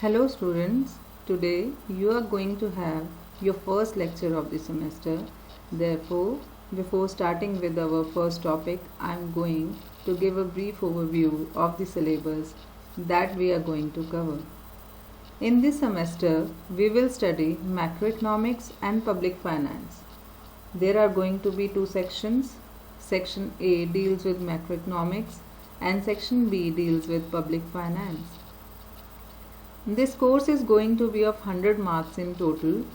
Hello students, today you are going to have your first lecture of the semester. Therefore, before starting with our first topic, I am going to give a brief overview of the syllabus that we are going to cover. In this semester, we will study macroeconomics and public finance. There are going to be two sections. Section A deals with macroeconomics and section B deals with public finance. This course is going to be of 100 marks in total.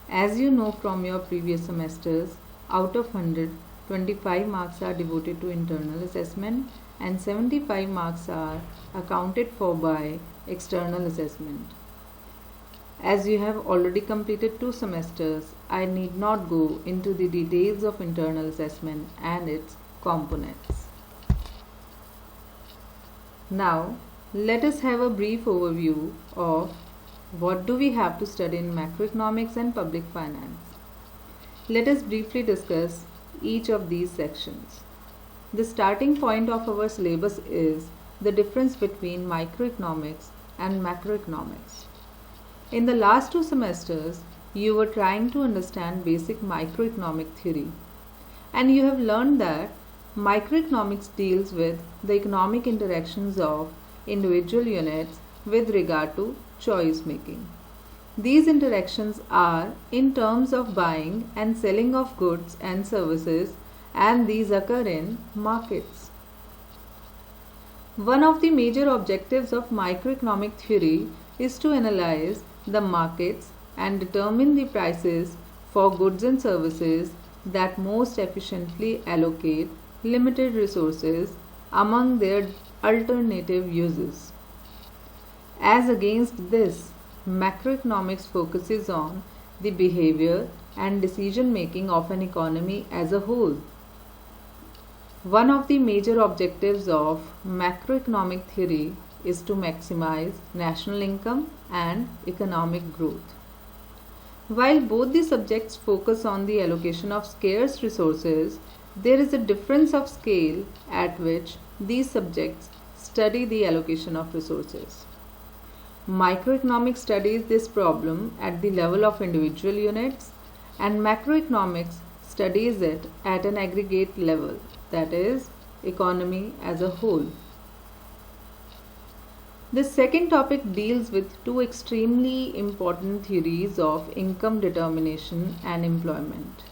As you know from your previous semesters, out of 100, 25 marks are devoted to internal assessment and 75 marks are accounted for by external assessment. As you have already completed 2 semesters, I need not go into the details of internal assessment and its components. Now, let us have a brief overview of what do we have to study in macroeconomics and public finance. Let us briefly discuss each of these sections. The starting point of our syllabus is the difference between microeconomics and macroeconomics. In the last 2 semesters, you were trying to understand basic microeconomic theory, and you have learned that microeconomics deals with the economic interactions of individual units with regard to choice making. These interactions are in terms of buying and selling of goods and services, and these occur in markets. One of the major objectives of microeconomic theory is to analyze the markets and determine the prices for goods and services that most efficiently allocate limited resources among their alternative uses. As against this, macroeconomics focuses on the behavior and decision making of an economy as a whole. One of the major objectives of macroeconomic theory is to maximize national income and economic growth. While both the subjects focus on the allocation of scarce resources, there is a difference of scale at which these subjects study the allocation of resources. Microeconomics studies this problem at the level of individual units, and macroeconomics studies it at an aggregate level, that is, economy as a whole. The second topic deals with 2 extremely important theories of income determination and employment.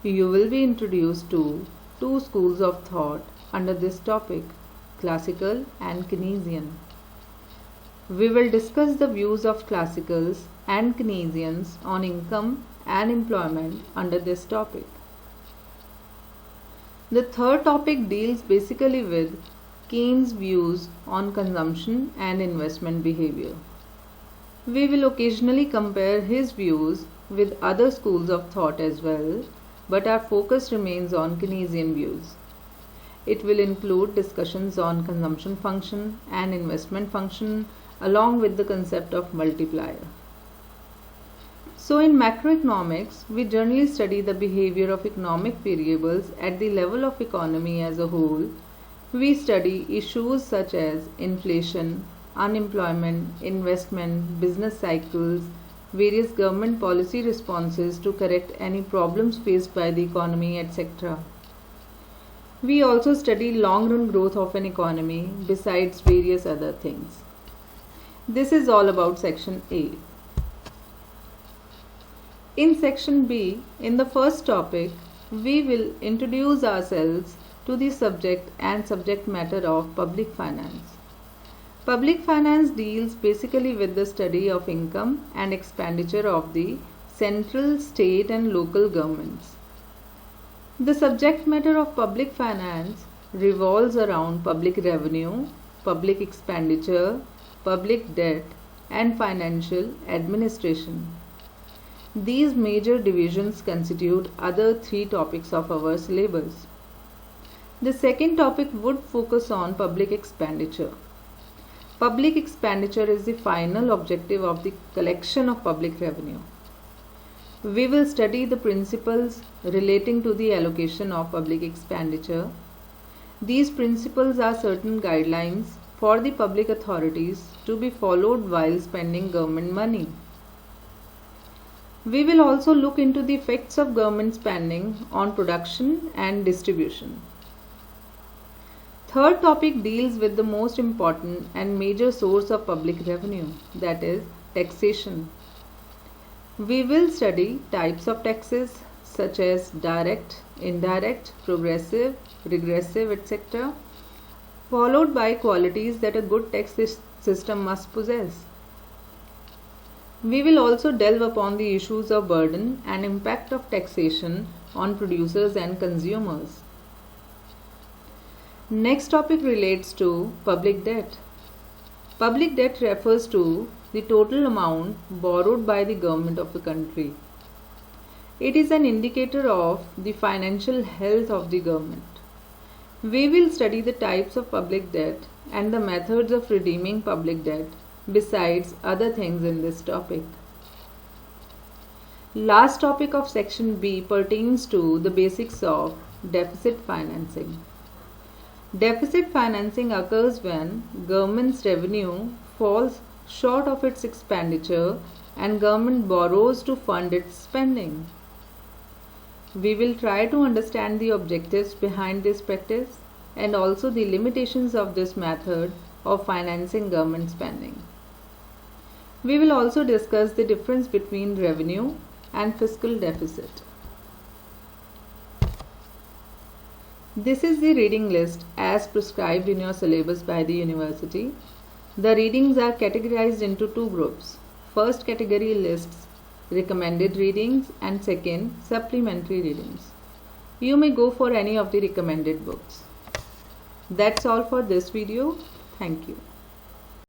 You will be introduced to 2 schools of thought under this topic, classical and Keynesian. We will discuss the views of classicals and Keynesians on income and employment under this topic. The third topic deals basically with Keynes' views on consumption and investment behavior. We will occasionally compare his views with other schools of thought as well, but our focus remains on Keynesian views. It will include discussions on consumption function and investment function along with the concept of multiplier. So in macroeconomics, we generally study the behavior of economic variables at the level of economy as a whole. We study issues such as inflation, unemployment, investment, business cycles, various government policy responses to correct any problems faced by the economy, etc. We also study long-run growth of an economy besides various other things. This is all about section A. In section B, in the first topic, we will introduce ourselves to the subject and subject matter of public finance. Public finance deals basically with the study of income and expenditure of the central, state and local governments. The subject matter of public finance revolves around public revenue, public expenditure, public debt and financial administration. These major divisions constitute other 3 topics of our syllabus. The second topic would focus on public expenditure. Public expenditure is the final objective of the collection of public revenue. We will study the principles relating to the allocation of public expenditure. These principles are certain guidelines for the public authorities to be followed while spending government money. We will also look into the effects of government spending on production and distribution. Third topic deals with the most important and major source of public revenue, that is taxation. We will study types of taxes such as direct, indirect, progressive, regressive, etc., followed by qualities that a good tax system must possess. We will also delve upon the issues of burden and impact of taxation on producers and consumers. Next topic relates to public debt. Public debt refers to the total amount borrowed by the government of a country. It is an indicator of the financial health of the government. We will study the types of public debt and the methods of redeeming public debt besides other things in this topic. Last topic of section B pertains to the basics of deficit financing. Deficit financing occurs when government's revenue falls short of its expenditure and government borrows to fund its spending. We will try to understand the objectives behind this practice and also the limitations of this method of financing government spending. We will also discuss the difference between revenue and fiscal deficit. This is the reading list as prescribed in your syllabus by the university. The readings are categorized into two groups. First category lists recommended readings and second supplementary readings. You may go for any of the recommended books. That's all for this video. Thank you.